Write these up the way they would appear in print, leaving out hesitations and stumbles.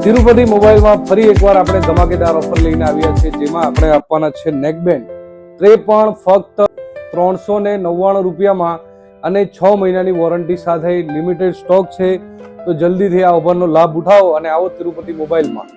તિરુપતિ મોબાઈલમાં ફરી એકવાર આપણે ધમાકેદાર ઓફર લઈને આવ્યા છે, જેમાં આપણે આપવાના છે નેકબેન્ડ ટ્રે પણ ફક્ત 399 રૂપિયામાં અને 6 મહિનાની વોરંટી સાથે લિમિટેડ સ્ટોક છે. તો જલ્દીથી આ ઓફરનો લાભ ઉઠાવો અને આવો તિરુપતિ મોબાઈલમાં.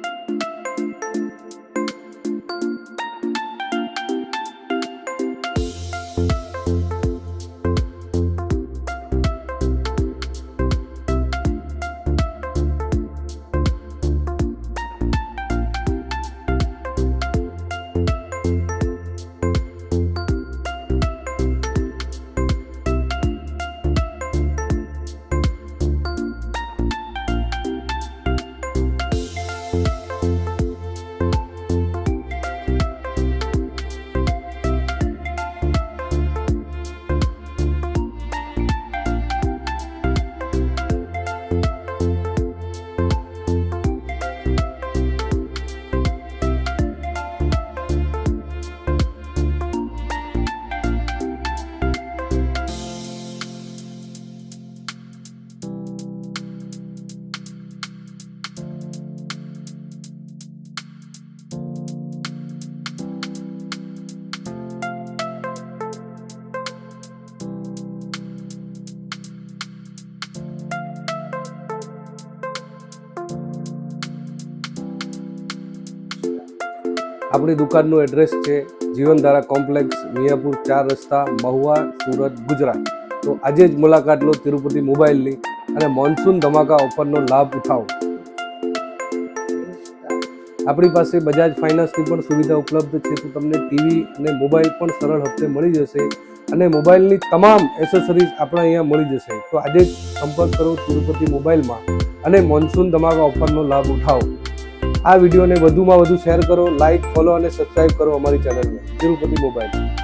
આપણી દુકાનનું એડ્રેસ છે જીવનધારા કોમ્પ્લેક્સ, મિયાપુર 4 રસ્તા, મહુવા, સુરત, ગુજરાત. તો આજે જ મુલાકાત લો તિરુપતિ મોબાઈલની અને મોન્સૂન ધમાકા ઓફરનો લાભ ઉઠાવો. આપણી પાસે બજાજ ફાઇનાન્સની પણ સુવિધા ઉપલબ્ધ છે, તો તમને ટીવી અને મોબાઈલ પણ સરળ હપ્તે મળી જશે અને મોબાઈલની તમામ એસેસરીઝ આપણે અહીંયા મળી જશે. તો આજે જ સંપર્ક કરો તિરુપતિ મોબાઈલમાં અને મોન્સૂન ધમાકા ઓફરનો લાભ ઉઠાવો. આ વિડીયોને વધુમાં વધુ શેર કરો, લાઇક, ફોલો અને સબસ્ક્રાઇબ કરો અમારી ચેનલને તિરુપતિ મોબાઈલ.